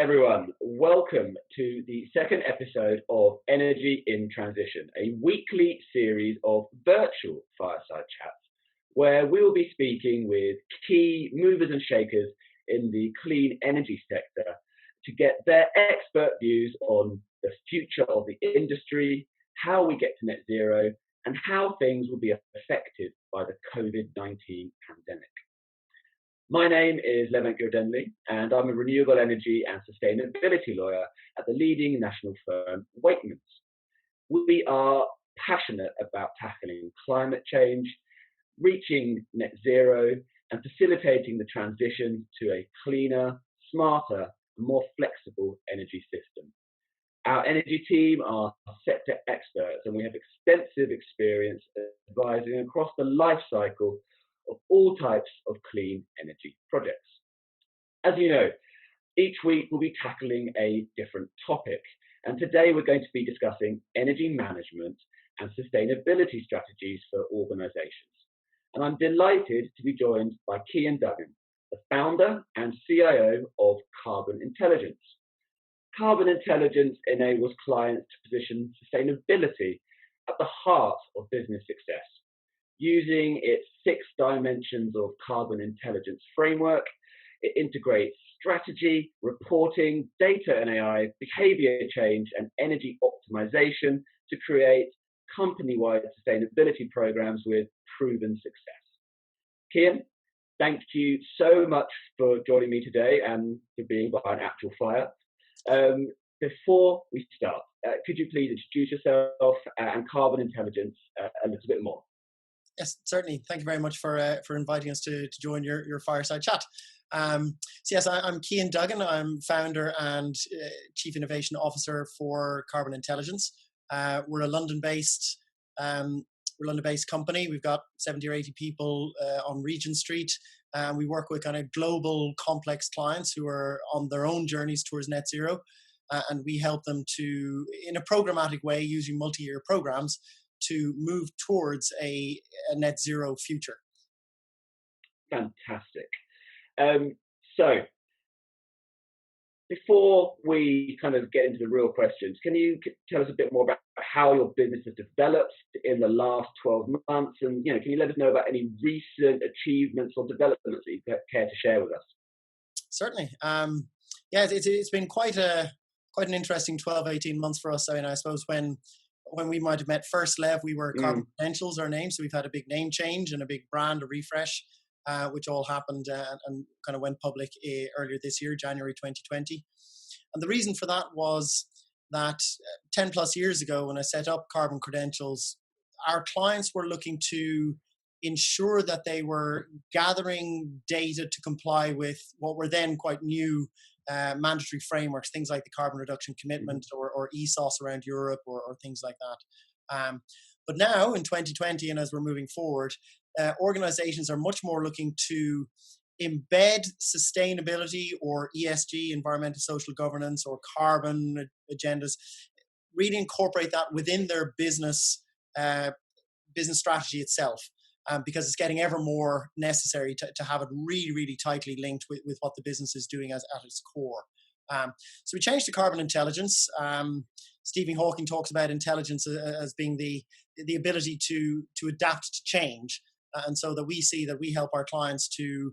everyone. Welcome to the second episode of Energy in Transition, a weekly series of virtual fireside chats where we will be speaking with key movers and shakers in the clean energy sector to get their expert views on the future of the industry, how we get to net zero, and how things will be affected by the COVID-19 pandemic. My name is Levent Gurdenli, and I'm a renewable energy and sustainability lawyer at the leading national firm, Wakeman's. We are passionate about tackling climate change, reaching net zero, and facilitating the transition to a cleaner, smarter, and more flexible energy system. Our energy team are sector experts, and we have extensive experience advising across the life cycle of all types of clean energy projects. As you know, each week we'll be tackling a different topic, and today we're going to be discussing energy management and sustainability strategies for organisations. And I'm delighted to be joined by Cian Duggan, the founder and CIO of Carbon Intelligence. Carbon Intelligence enables clients to position sustainability at the heart of business success. Using its 6 dimensions of carbon intelligence framework, it integrates strategy, reporting, data and AI, behaviour change, and energy optimization to create company-wide sustainability programs with proven success. Cian, thank you so much for joining me today and for being behind actual fire. Before we start, could you please introduce yourself and Carbon Intelligence a little bit more? Yes, certainly. Thank you very much for inviting us to join your fireside chat. Yes, I'm Cian Duggan. I'm founder and Chief Innovation Officer for Carbon Intelligence. We're a London-based company. We've got 70 or 80 people on Regent Street. We work with kind of global complex clients who are on their own journeys towards net zero. And we help them to, in a programmatic way, using multi-year programs, to move towards a net zero future. Fantastic. So before we kind of get into the real questions, can you tell us a bit more about how your business has developed in the last 12 months? And, can you let us know about any recent achievements or developments that you care to share with us? Certainly. It's been quite an interesting 12, 18 months for us. I mean, I suppose when we might have met first, Lev, we were Carbon Credentials, our name. So we've had a big name change and a big brand, a refresh, which all happened and kind of went public earlier this year, January 2020. And the reason for that was that 10 plus years ago, when I set up Carbon Credentials, our clients were looking to ensure that they were gathering data to comply with what were then quite new mandatory frameworks, things like the carbon reduction commitment or ESOS around Europe or things like that. But now in 2020, and as we're moving forward, organizations are much more looking to embed sustainability or ESG, environmental social governance, or carbon agendas, really incorporate that within their business strategy itself. Because it's getting ever more necessary to have it really, really tightly linked with what the business is doing at its core. So we changed to Carbon Intelligence. Stephen Hawking talks about intelligence as being the ability to adapt to change. And so that we see that we help our clients to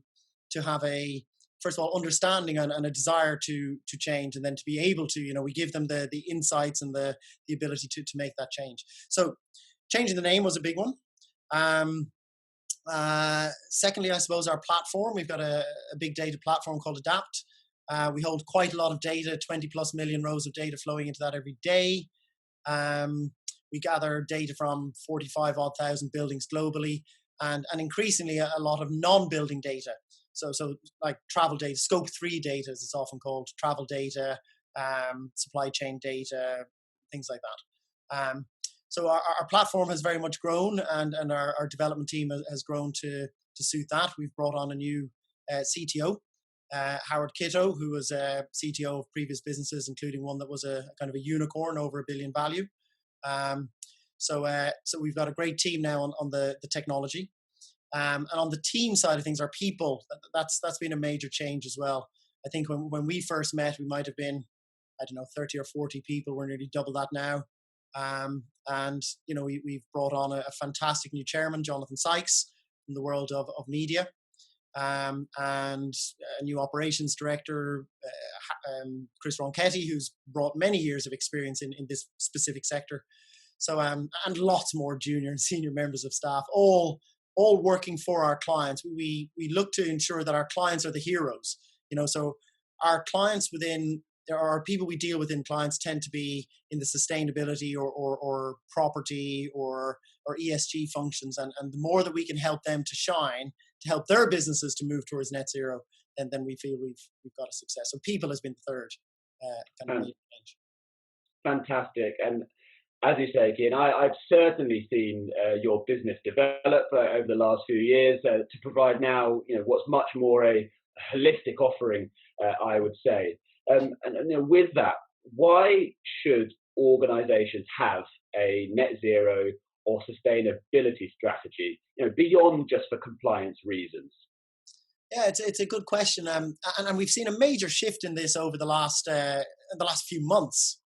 have a, first of all, understanding and a desire to change, and then to be able to, we give them the insights and the ability to make that change. So changing the name was a big one. Secondly, I suppose our platform, we've got a big data platform called Adapt. We hold quite a lot of data, 20 plus million rows of data flowing into that every day. We gather data from 45 odd thousand buildings globally, and increasingly a lot of non-building data. So like travel data, scope 3 data as it's often called, travel data, supply chain data, things like that. So our platform has very much grown, and our development team has grown to suit that. We've brought on a new CTO, Howard Kitto, who was a CTO of previous businesses, including one that was a kind of a unicorn over $1 billion value. So we've got a great team now on the technology. And on the team side of things, our people, that's been a major change as well. I think when we first met, we might have been, I don't know, 30 or 40 people. We're nearly double that now. And, we've brought on a fantastic new chairman, Jonathan Sykes, from the world of media, and a new operations director, Chris Ronchetti, who's brought many years of experience in this specific sector. So, and lots more junior and senior members of staff, all working for our clients. We look to ensure that our clients are the heroes. So our clients there are people we deal with in clients tend to be in the sustainability or property or ESG functions. And the more that we can help them to shine, to help their businesses to move towards net zero, then we feel we've got a success. So people has been the third kind of change. Fantastic. And as you say, Cian, I've certainly seen your business develop over the last few years to provide now, what's much more a holistic offering, I would say. And with that, why should organizations have a net zero or sustainability strategy, beyond just for compliance reasons? Yeah, it's a good question, and we've seen a major shift in this over the last few months.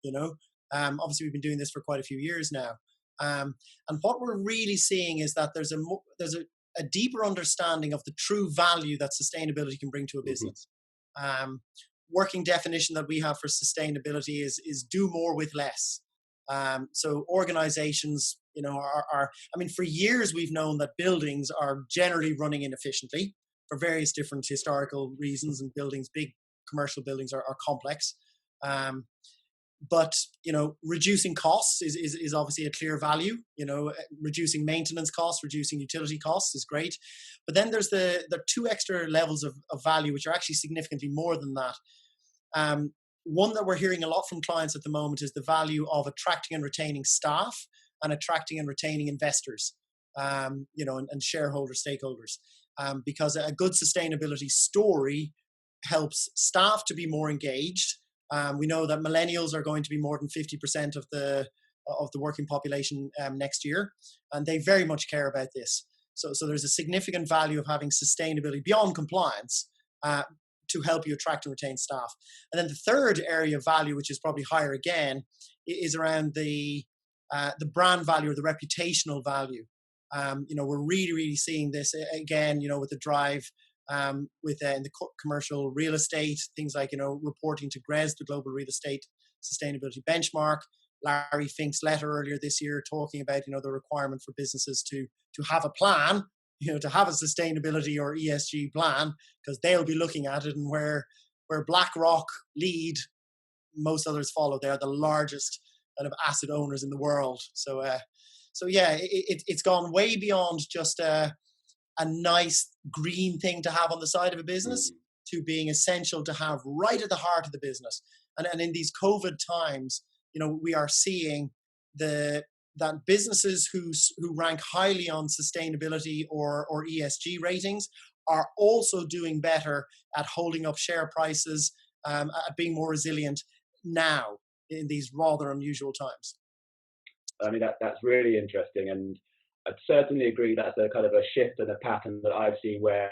Obviously we've been doing this for quite a few years now, and what we're really seeing is that there's a deeper understanding of the true value that sustainability can bring to a business. Working definition that we have for sustainability is do more with less. So organizations, for years we've known that buildings are generally running inefficiently for various different historical reasons, and big commercial buildings are complex. But reducing costs is obviously a clear value. Reducing maintenance costs, reducing utility costs is great. But then there's the two extra levels of value, which are actually significantly more than that. One that we're hearing a lot from clients at the moment is the value of attracting and retaining staff and attracting and retaining investors, and shareholder stakeholders. Because a good sustainability story helps staff to be more engaged. We know that millennials are going to be more than 50% of the working population next year, and they very much care about this. So there's a significant value of having sustainability beyond compliance to help you attract and retain staff. And then the third area of value, which is probably higher again, is around the brand value or the reputational value. We're really seeing this again, with the drive in the commercial real estate, things like, reporting to GRES, the Global Real Estate Sustainability Benchmark. Larry Fink's letter earlier this year talking about, the requirement for businesses to have a plan, to have a sustainability or ESG plan, because they'll be looking at it, and where BlackRock lead, most others follow. They're the largest kind of asset owners in the world. So yeah, it's gone way beyond just a nice green thing to have on the side of a business to being essential to have right at the heart of the business. And in these COVID times, we are seeing that businesses who rank highly on sustainability or ESG ratings are also doing better at holding up share prices, at being more resilient now in these rather unusual times. I mean, that's really interesting, and I'd certainly agree that's a kind of a shift and a pattern that I've seen, where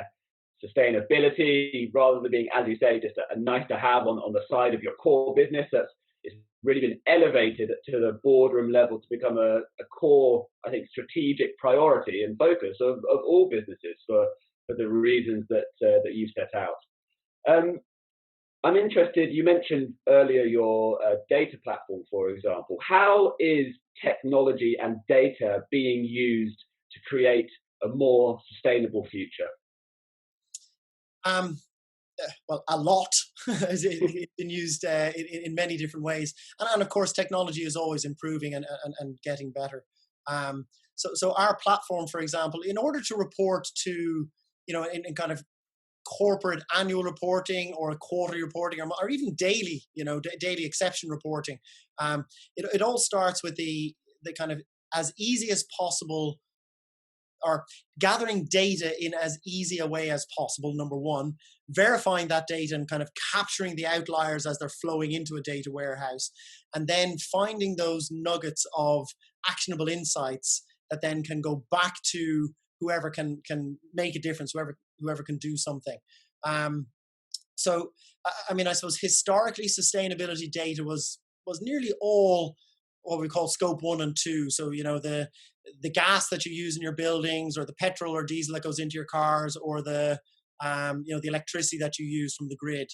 sustainability, rather than being, as you say, just a nice to have on the side of your core business, it's really been elevated to the boardroom level to become a core, I think, strategic priority and focus of all businesses for the reasons that you've set out. I'm interested, you mentioned earlier your data platform, for example. How is technology and data being used to create a more sustainable future? Well, a lot. It's been used in many different ways. And of course, technology is always improving and getting better. So our platform, for example, in order to report to, in kind of corporate annual reporting or quarterly reporting or even daily, daily exception reporting, it all starts with the kind of as easy as possible, or gathering data in as easy a way as possible, number one, verifying that data and kind of capturing the outliers as they're flowing into a data warehouse, and then finding those nuggets of actionable insights that then can go back to whoever can make a difference, whoever can do something. So, I mean, I suppose historically sustainability data was nearly all what we call scope 1 and 2. So, the gas that you use in your buildings, or the petrol or diesel that goes into your cars, or the electricity that you use from the grid.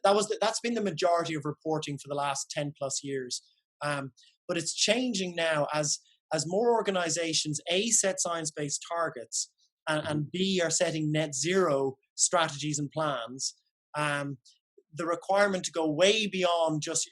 That's been the majority of reporting for the last 10 plus years. But it's changing now as more organizations, A, set science-based targets, and B, are setting net zero strategies and plans. The requirement to go way beyond just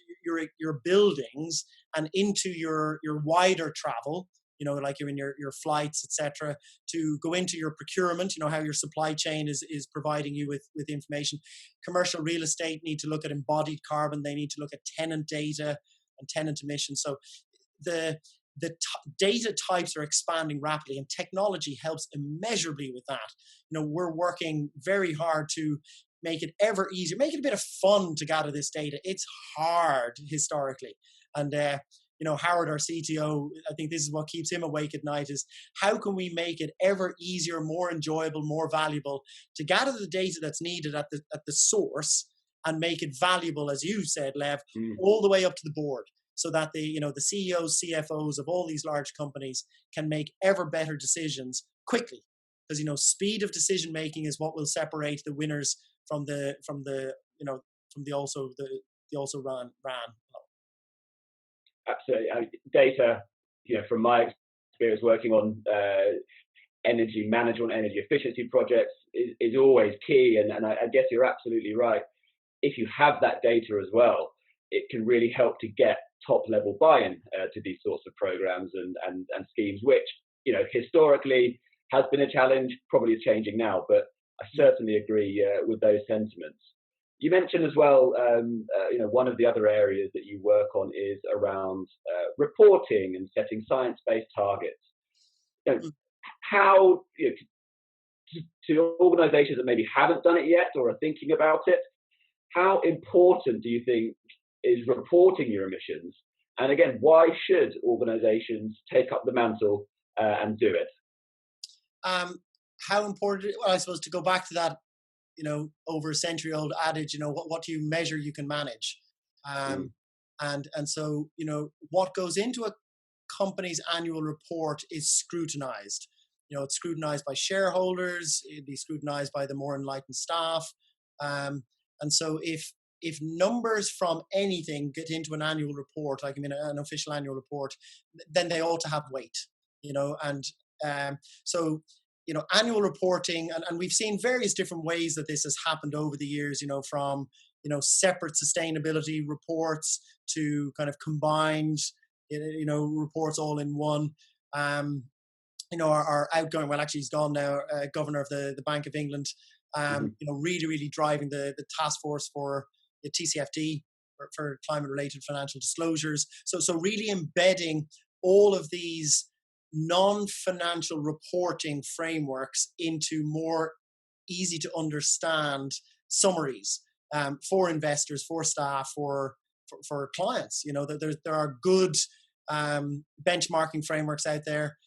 your buildings and into your wider travel, like you're in your flights, etc., to go into your procurement, how your supply chain is providing you with information. Commercial real estate need to look at embodied carbon. They need to look at tenant data and tenant emissions. So the data types are expanding rapidly, and technology helps immeasurably with that. We're working very hard to make it ever easier, make it a bit of fun to gather this data. It's hard historically. And, Howard, our CTO, I think this is what keeps him awake at night, is how can we make it ever easier, more enjoyable, more valuable to gather the data that's needed at the source, and make it valuable, as you said, Lev, all the way up to the board, so that the CEOs, CFOs of all these large companies can make ever better decisions quickly. Because speed of decision making is what will separate the winners from the also ran. Absolutely. Data, from my experience working on energy management, energy efficiency projects, is always key. And I guess you're absolutely right. If you have that data as well, it can really help to get top level buy-in to these sorts of programs and schemes, which, historically has been a challenge, probably is changing now, but I certainly agree with those sentiments. You mentioned as well, one of the other areas that you work on is around reporting and setting science-based targets. How, to organizations that maybe haven't done it yet or are thinking about it, how important do you think is reporting your emissions? And again, why should organizations take up the mantle and do it? How important? Well, I suppose to go back to that, over a century-old adage, what do you measure, you can manage. And so, what goes into a company's annual report is scrutinized. It's scrutinized by shareholders. It'd be scrutinized by the more enlightened staff. And so if numbers from anything get into an annual report, like an official annual report, then they ought to have weight. So annual reporting, and we've seen various different ways that this has happened over the years, from, separate sustainability reports to kind of combined, reports all in one. Our outgoing, well, actually he's gone now, governor of the Bank of England, really, really driving the task force for the TCFD for climate related financial disclosures. So really embedding all of these non-financial reporting frameworks into more easy to understand summaries for investors, for staff, for clients. There are good benchmarking frameworks out there.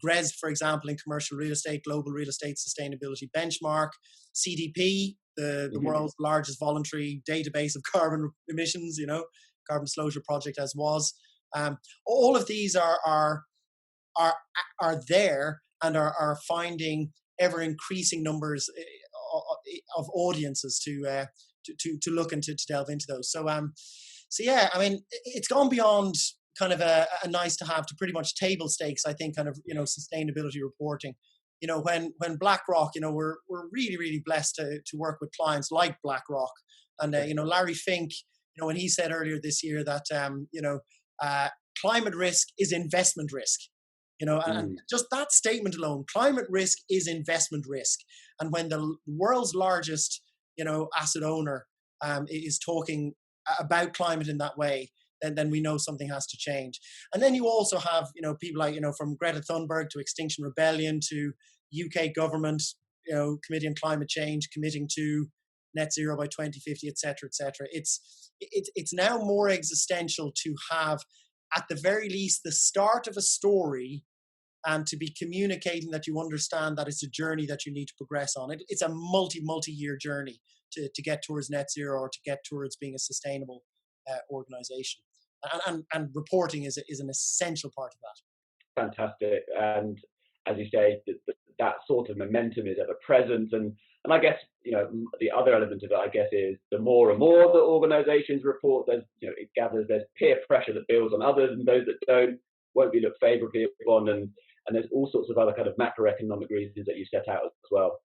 GRES, for example, in commercial real estate, Global Real Estate Sustainability Benchmark, CDP, the world's largest voluntary database of carbon emissions, Carbon Disclosure Project as was. All of these are there and are finding ever increasing numbers of audiences to look and to delve into those. So yeah, it's gone beyond kind of a nice to have to pretty much table stakes, I think, kind of, sustainability reporting. When BlackRock, we're really, really blessed to work with clients like BlackRock. And, Larry Fink, when he said earlier this year that, climate risk is investment risk, and just that statement alone, climate risk is investment risk. And when the world's largest, asset owner is talking about climate in that way, then we know something has to change. And then you also have, people like, from Greta Thunberg to Extinction Rebellion to UK government, Committee on Climate Change, committing to net zero by 2050, et cetera, et cetera. It's now more existential to have, at the very least, the start of a story and to be communicating that you understand that it's a journey that you need to progress on. It's a multi-year journey to get towards net zero, or to get towards being a sustainable organization. And reporting is an essential part of that. Fantastic. And as you say, that sort of momentum is ever present. And I guess, the other element of it, I guess, is the more and more that organizations report, there's peer pressure that builds on others, and those that don't won't be looked favorably upon. And there's all sorts of other kind of macroeconomic reasons that you set out as well.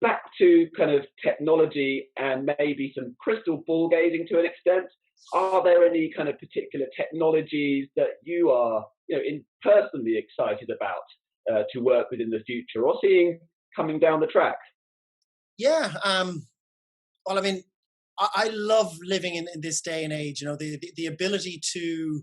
Back to kind of technology and maybe some crystal ball gazing to an extent. Are there any kind of particular technologies that you are, personally excited about to work with in the future, or seeing coming down the track? Yeah. Well, I mean, I love living in this day and age. The ability to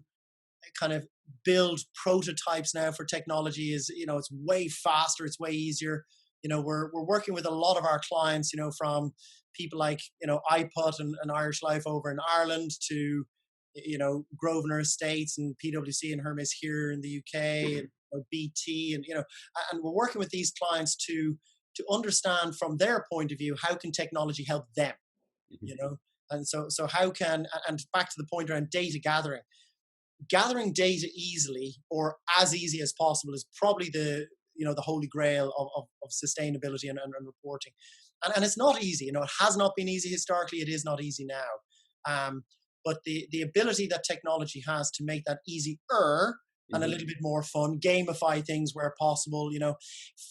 kind of build prototypes now for technology is, it's way faster, it's way easier. We're working with a lot of our clients, from people like, iPut and Irish Life over in Ireland to, Grosvenor Estates and PwC and Hermes here in the UK, and BT, and we're working with these clients to understand from their point of view, how can technology help them, and so how can, and back to the point around data gathering data easily, or as easy as possible, is probably the holy grail of sustainability and reporting. And it's not easy. It has not been easy historically. It is not easy now. But the ability that technology has to make that easier and a little bit more fun, gamify things where possible,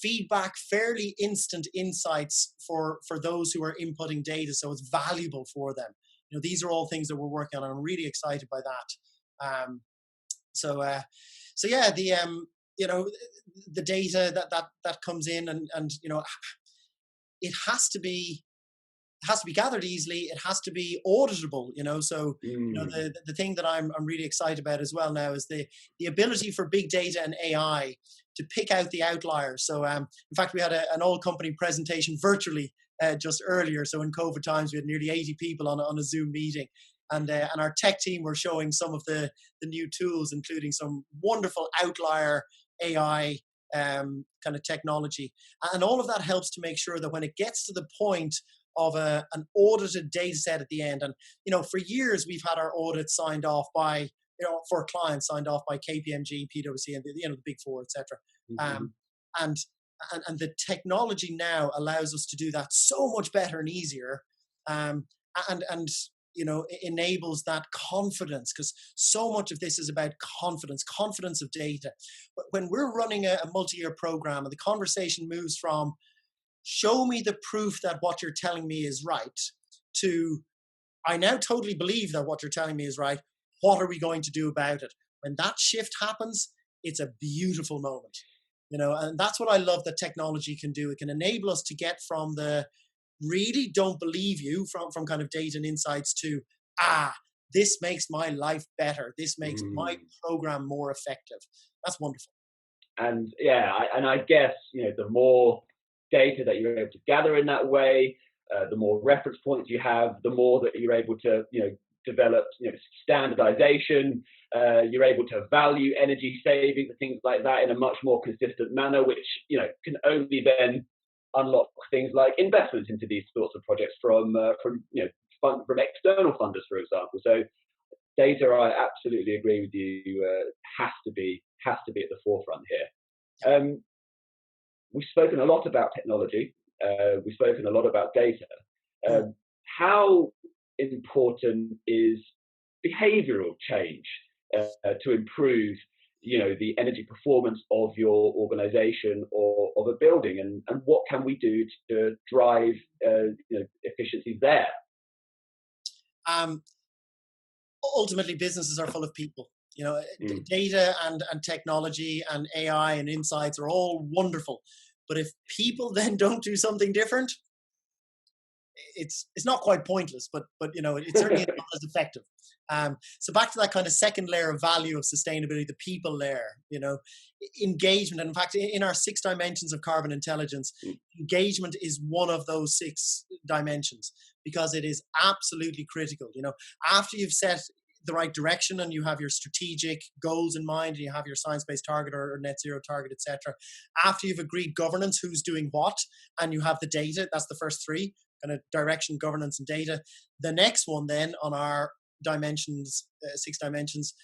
feedback, fairly instant insights for those who are inputting data, so it's valuable for them. These are all things that we're working on, and I'm really excited by that. So yeah, the data that comes in, and it has to be gathered easily. It has to be auditable. So the thing that I'm really excited about as well now is the ability for big data and AI to pick out the outliers. So in fact, we had an all company presentation virtually just earlier. So in COVID times, we had nearly 80 people on a Zoom meeting. And our tech team were showing some of the new tools, including some wonderful outlier AI kind of technology. And all of that helps to make sure that when it gets to the point of an audited data set at the end, and for years we've had our audits signed off by, for clients signed off by KPMG, PwC, and the Big Four, etc. And the technology now allows us to do that so much better and easier. And enables that confidence, because so much of this is about confidence of data. But when we're running a multi-year program, and the conversation moves from show me the proof that what you're telling me is right to I now totally believe that what you're telling me is right, what are we going to do about it? When that shift happens, it's a beautiful moment, and that's what I love that technology can do. It can enable us to get from the really don't believe you from kind of data and insights to, this makes my life better. This makes my program more effective. That's wonderful. And I guess, the more data that you're able to gather in that way, the more reference points you have, the more that you're able to, develop, standardization, you're able to value energy savings and things like that in a much more consistent manner, which, can only then unlock things like investments into these sorts of projects from external funders, for example. So data, I absolutely agree with you, has to be at the forefront here. We've spoken a lot about technology. We've spoken a lot about data. How important is behavioural change to improve the energy performance of your organization or of a building, and what can we do to drive efficiencies there? Ultimately, businesses are full of people. Data and technology and AI and insights are all wonderful, but if people then don't do something different, it's not quite pointless, but it's certainly not as effective. So back to that kind of second layer of value of sustainability, the people layer, engagement. And in fact, in our 6 dimensions of carbon intelligence, engagement is one of those 6 dimensions, because it is absolutely critical. After you've set the right direction and you have your strategic goals in mind and you have your science-based target or net zero target, etc. After you've agreed governance, who's doing what, and you have the data, that's the first three, kind of direction, governance, and data. The next one then on our dimensions, 6 dimensions,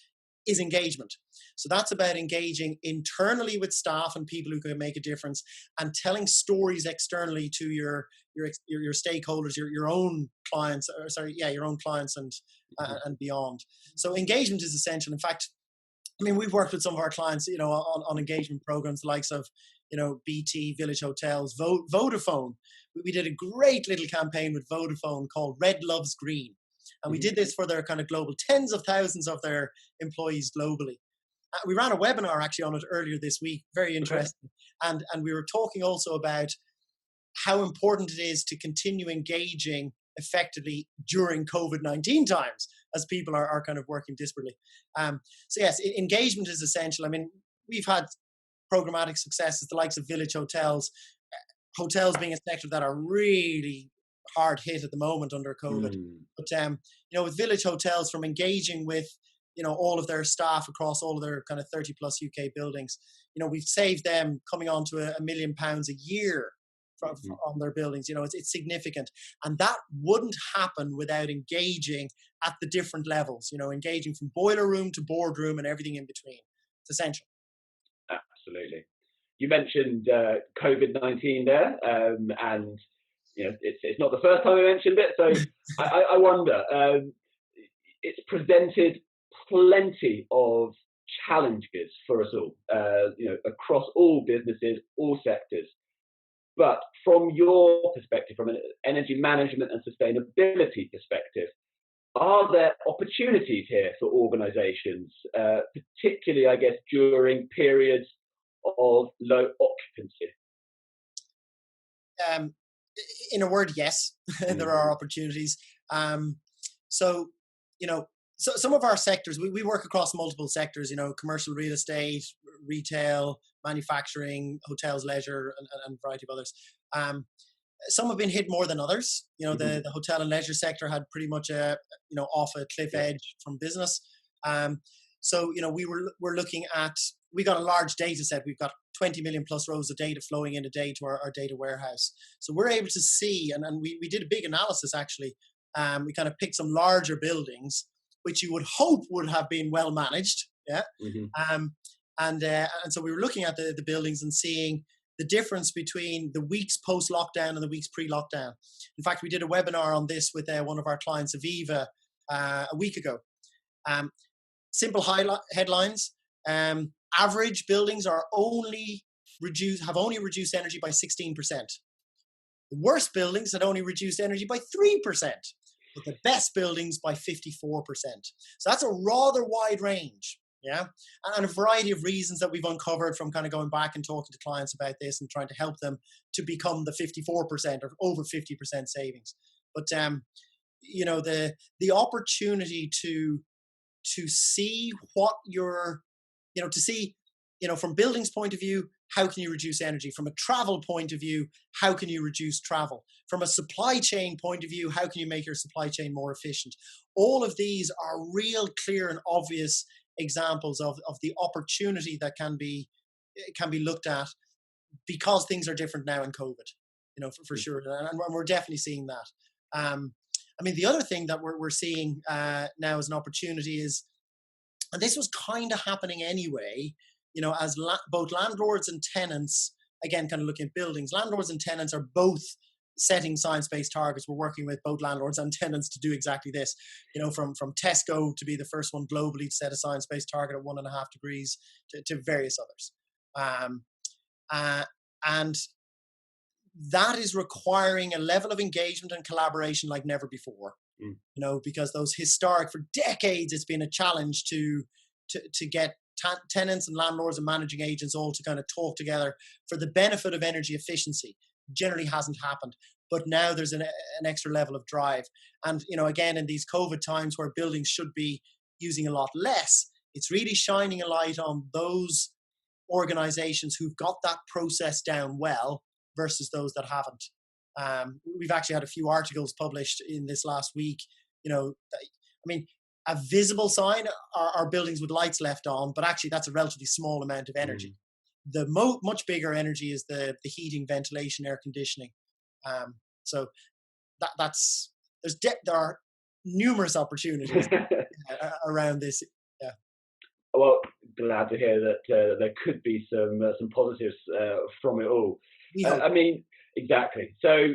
is engagement. So that's about engaging internally with staff and people who can make a difference, and telling stories externally to your stakeholders, your own clients, your own clients and beyond. So engagement is essential. In fact, I mean, we've worked with some of our clients, on engagement programs, the likes of, BT, Village Hotels, Vodafone. We did a great little campaign with Vodafone called Red Loves Green. And we did this for their kind of global, tens of thousands of their employees globally. We ran a webinar actually on it earlier this week, very interesting. Okay. And we were talking also about how important it is to continue engaging effectively during COVID-19 times, as people are kind of working disparately. So yes, engagement is essential. I mean, we've had programmatic successes, the likes of Village Hotels, hotels being a sector that are really hard hit at the moment under COVID. But with Village Hotels, from engaging with all of their staff across all of their kind of 30 plus UK buildings, we've saved them coming on to £1 million a year on their buildings. It's significant, and that wouldn't happen without engaging at the different levels. Engaging from boiler room to boardroom and everything in between. It's essential. Absolutely. You mentioned COVID-19 there, and it's not the first time we mentioned it, so I wonder. It's presented plenty of challenges for us all, across all businesses, all sectors. But from your perspective, from an energy management and sustainability perspective, are there opportunities here for organisations, particularly, I guess, during periods of low occupancy? In a word, yes, there are opportunities. So some of our sectors, we work across multiple sectors, commercial real estate, retail, manufacturing, hotels, leisure, and a variety of others. Some have been hit more than others. The hotel and leisure sector had pretty much off a cliff edge from business. So we're looking at, we got a large data set. We've got 20 million plus rows of data flowing in a day to our data warehouse. So we're able to see, and we did a big analysis actually. We kind of picked some larger buildings, which you would hope would have been well managed. Yeah. And so we were looking at the buildings and seeing the difference between the weeks post-lockdown and the weeks pre-lockdown. In fact, we did a webinar on this with one of our clients, Aviva, a week ago. Simple headlines. Average buildings have only reduced energy by 16%. The worst buildings had only reduced energy by 3%, but the best buildings by 54%. So that's a rather wide range. Yeah. And a variety of reasons that we've uncovered from kind of going back and talking to clients about this and trying to help them to become the 54% or over 50% savings. But, the opportunity to see what from buildings point of view, how can you reduce energy? From a travel point of view, how can you reduce travel? From a supply chain point of view, how can you make your supply chain more efficient? All of these are real clear and obvious examples of the opportunity that can be looked at, because things are different now in COVID, for sure. And we're definitely seeing that. The other thing that we're seeing now as an opportunity is, and this was kind of happening anyway, as both landlords and tenants, again, kind of looking at buildings, landlords and tenants are both setting science-based targets. We're working with both landlords and tenants to do exactly this, from Tesco to be the first one globally to set a science-based target at 1.5 degrees to various others. And that is requiring a level of engagement and collaboration like never before, because those historic, for decades, it's been a challenge to get tenants and landlords and managing agents all to kind of talk together for the benefit of energy efficiency. Generally hasn't happened, but now there's an extra level of drive. And, again, in these COVID times where buildings should be using a lot less, it's really shining a light on those organizations who've got that process down well versus those that haven't. We've actually had a few articles published in this last week. a visible sign are buildings with lights left on, but actually that's a relatively small amount of energy. The much bigger energy is the heating, ventilation, air conditioning. So there are numerous opportunities around this. Yeah. Well, glad to hear that there could be some positives from it all. I mean, exactly. So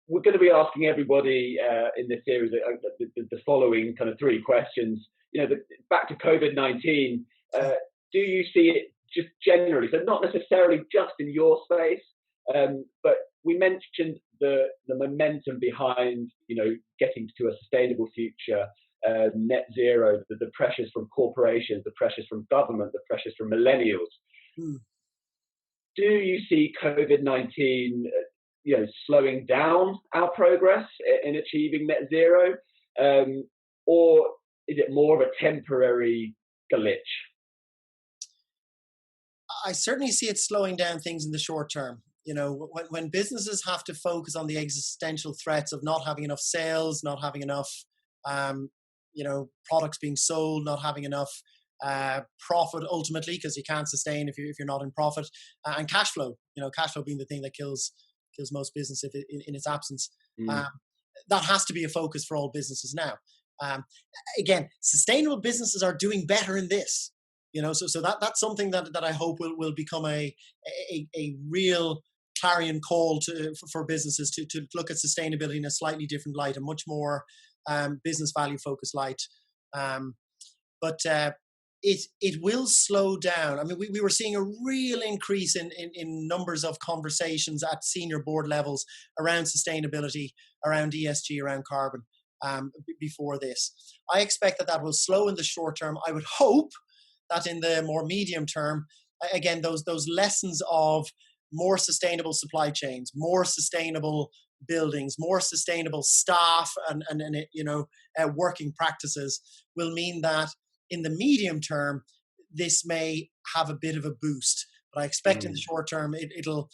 we're going to be asking everybody in this series the following kind of 3 questions. Back to COVID-19. Do you see it just generally? So not necessarily just in your space, but we mentioned the momentum behind getting to a sustainable future, net zero, the pressures from corporations, the pressures from government, the pressures from millennials. Do you see COVID-19 slowing down our progress in achieving net zero, or is it more of a temporary glitch? I certainly see it slowing down things in the short term. When businesses have to focus on the existential threats of not having enough sales, not having enough, products being sold, not having enough profit ultimately, because you can't sustain if you're not in profit, and cash flow. Cash flow being the thing that kills most business in its absence. That has to be a focus for all businesses now. Again, sustainable businesses are doing better in this. So that's something that I hope will become a real clarion call for businesses to look at sustainability in a slightly different light, a much more business value focused light. But it will slow down. I mean, we were seeing a real increase in numbers of conversations at senior board levels around sustainability, around ESG, around carbon before this. I expect that will slow in the short term. I would hope that in the more medium term, again, those lessons of more sustainable supply chains, more sustainable buildings, more sustainable staff, and working practices will mean that in the medium term, this may have a bit of a boost. But I expect in the short term, it'll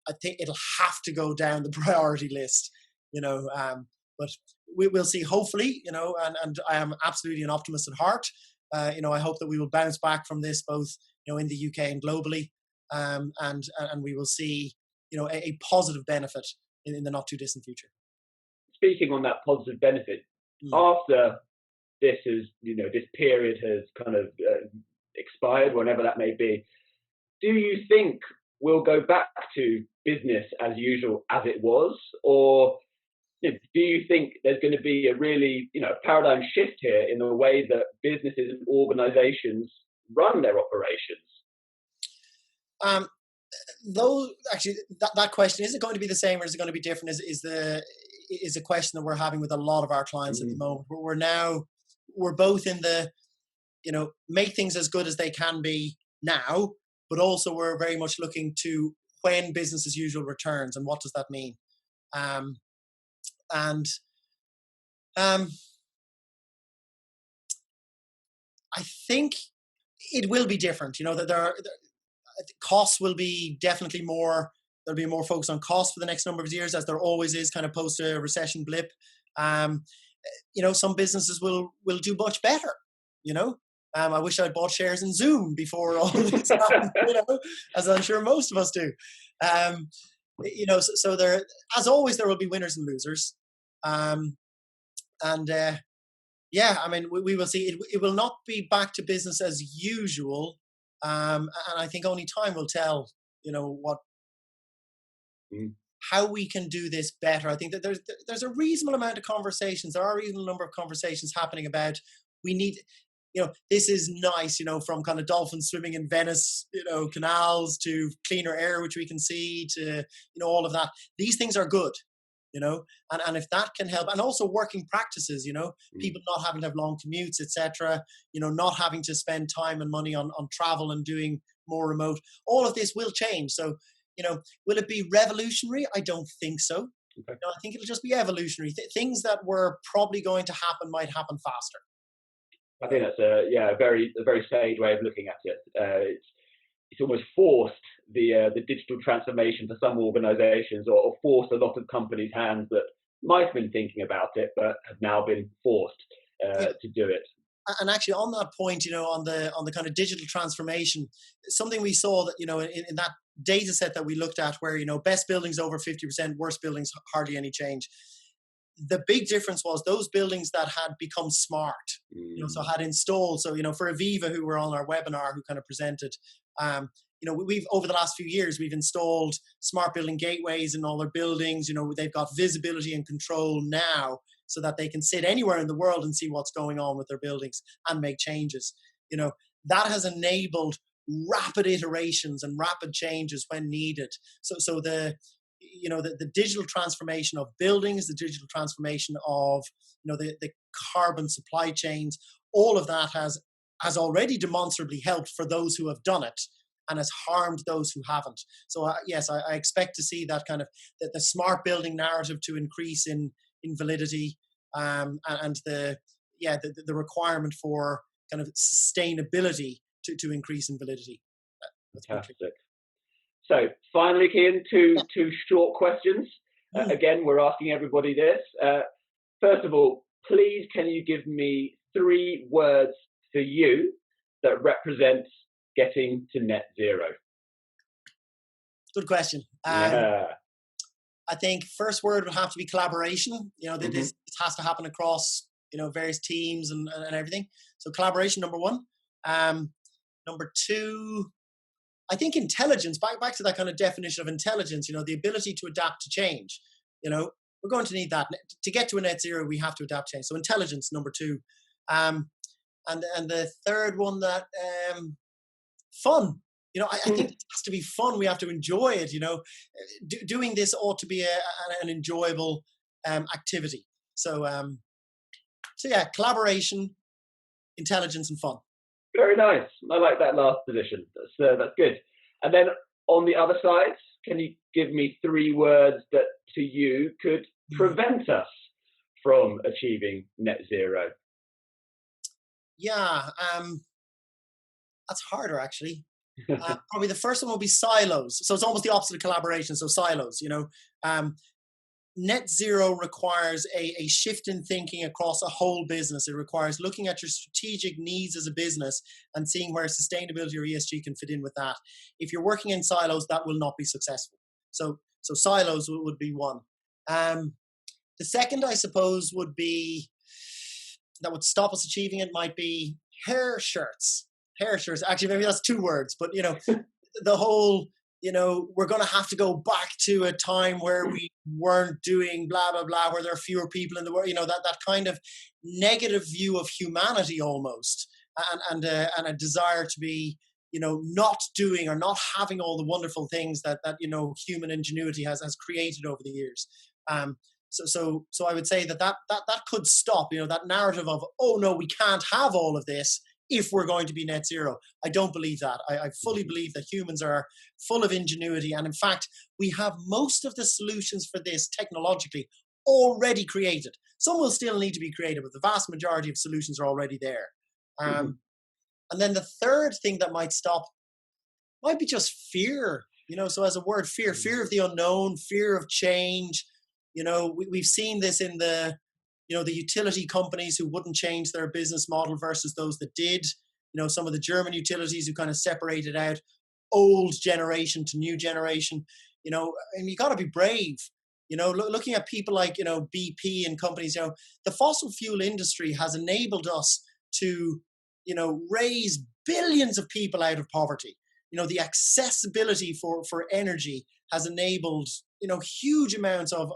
have to go down the priority list. But we'll see. Hopefully, and I am absolutely an optimist at heart. I hope that we will bounce back from this, both in the UK and globally, and we will see a positive benefit in the not too distant future. Speaking on that positive benefit, after this period has kind of expired, whenever that may be, do you think we'll go back to business as usual as it was, or do you think there's going to be a really paradigm shift here in the way that businesses and organizations run their operations? Though actually that question, is it going to be the same or is it going to be different, is a question that we're having with a lot of our clients at the moment. We're both in the make things as good as they can be now, but also we're very much looking to when business as usual returns and what does that mean. I think it will be different. That costs will be definitely more. There'll be more focus on costs for the next number of years, as there always is, kind of post a recession blip. Some businesses will do much better. I wish I'd bought shares in Zoom before all of this happened. As I'm sure most of us do. So there, as always, there will be winners and losers. We will see. It will not be back to business as usual, and I think only time will tell. How we can do this better. I think that there's a reasonable amount of conversations. There are a reasonable number of conversations happening about we need. This is nice. From kind of dolphins swimming in Venice, canals, to cleaner air which we can see, to all of that. These things are good. And if that can help, and also working practices, people not having to have long commutes, etc., not having to spend time and money on travel and doing more remote, all of this will change. So, will it be revolutionary? I don't think so. Okay. I think it'll just be evolutionary. Things that were probably going to happen might happen faster. I think that's a very sage way of looking at it. It's almost forced the digital transformation for some organizations, or forced a lot of companies' hands that might have been thinking about it but have now been forced. to do it. And actually, on that point, on the kind of digital transformation, something we saw that in that data set that we looked at, where best buildings over 50%, worst buildings hardly any change. The big difference was those buildings that had become smart, so had installed. So for Aviva, who were on our webinar, who kind of presented, we've over the last few years we've installed smart building gateways in all their buildings. They've got visibility and control now, so that they can sit anywhere in the world and see what's going on with their buildings and make changes. That has enabled rapid iterations and rapid changes when needed. So the digital transformation of buildings, the digital transformation of the carbon supply chains, all of that has already demonstrably helped for those who have done it, and has harmed those who haven't. So yes, I expect to see that kind of the smart building narrative to increase in validity, and the requirement for kind of sustainability to increase in validity. Fantastic. So finally, Cian, two short questions. Again, we're asking everybody this. First of all, please, can you give me 3 words for you that represent getting to net zero? Good question. I think first word would have to be collaboration. This has to happen across various teams and everything. So collaboration, number 1. Number 2, I think intelligence. Back to that kind of definition of intelligence. The ability to adapt to change. We're going to need that to get to a net zero. We have to adapt to change. So intelligence, number 2. And the third one, that fun. I think it has to be fun. We have to enjoy it. Doing this ought to be an enjoyable activity. So yeah, collaboration, intelligence, and fun. Very nice. I like that last position. That's good. And then on the other side, can you give me 3 words that to you could prevent us from achieving net zero? Yeah, that's harder actually. Probably the first one will be silos. So it's almost the opposite of collaboration. So silos, net zero requires a shift in thinking across a whole business. It requires looking at your strategic needs as a business and seeing where sustainability or ESG can fit in with that. If you're working in silos, that will not be successful. So silos would be one. The second, I suppose, would be that would stop us achieving it might be hair shirts. Hair shirts. Actually, maybe that's 2 words, but the whole, we're going to have to go back to a time where we weren't doing blah, blah, blah, where there are fewer people in the world, that kind of negative view of humanity almost, and a desire to be, not doing or not having all the wonderful things that human ingenuity has created over the years. So I would say that could stop, that narrative of, oh no, we can't have all of this if we're going to be net zero. I don't believe that. I fully believe that humans are full of ingenuity. And in fact, we have most of the solutions for this technologically already created. Some will still need to be created, but the vast majority of solutions are already there. And then the third thing that might stop might be just fear. So as a word, fear of the unknown, fear of change. We've seen this in the utility companies who wouldn't change their business model versus those that did. Some of the German utilities who kind of separated out old generation to new generation. And you got to be brave. Looking at people like BP and companies. The fossil fuel industry has enabled us to raise billions of people out of poverty. The accessibility for energy has enabled huge amounts of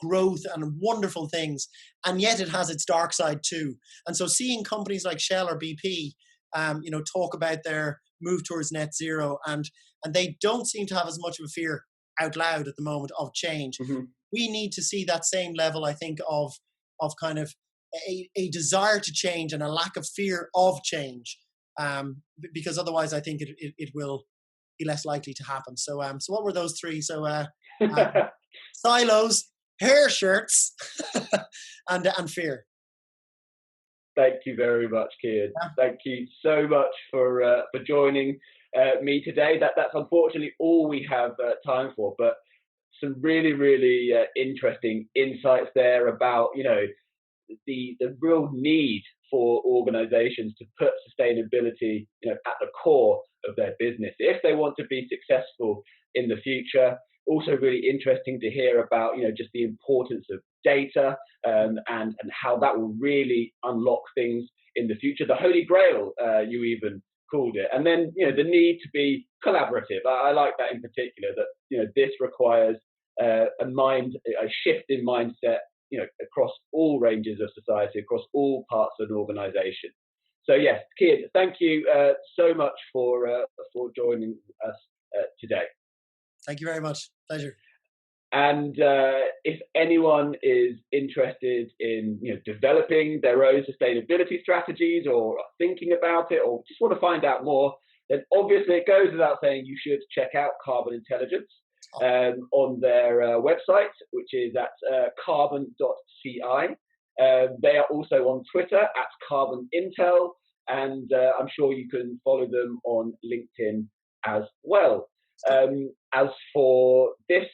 growth and wonderful things, and yet it has its dark side too. And so seeing companies like Shell or BP, talk about their move towards net zero, and they don't seem to have as much of a fear out loud at the moment of change. We need to see that same level, I think, of kind of a desire to change and a lack of fear of change, because otherwise I think it will be less likely to happen. So what were those 3? So silos, hair shirts, and fear. Thank you very much, Cian. Yeah. Thank you so much for joining me today. That's unfortunately all we have time for, but some really, really interesting insights there about, the real need for organizations to put sustainability, at the core of their business if they want to be successful in the future. Also really interesting to hear about, just the importance of data, and how that will really unlock things in the future. The holy grail, you even called it. And then, the need to be collaborative. I like that in particular, that, this requires a shift in mindset, across all ranges of society, across all parts of an organization. So yes, Cian, thank you so much for joining us today. Thank you very much. Pleasure. And if anyone is interested in developing their own sustainability strategies, or are thinking about it, or just want to find out more, then obviously it goes without saying you should check out Carbon Intelligence on their website, which is at carbon.ci. They are also on Twitter at Carbon Intel, and I'm sure you can follow them on LinkedIn as well. As for this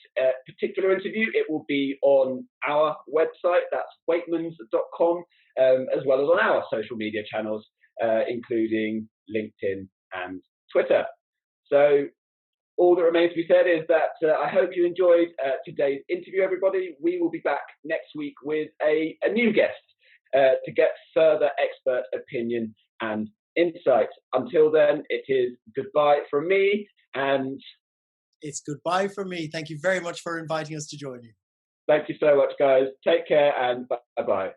particular interview, it will be on our website, that's waitmans.com, as well as on our social media channels, including LinkedIn and Twitter. So all that remains to be said is that I hope you enjoyed today's interview, everybody. We will be back next week with a new guest to get further expert opinion and insight. Until then, it is goodbye from me, and it's goodbye from me. Thank you very much for inviting us to join you. Thank you so much, guys. Take care, and bye-bye.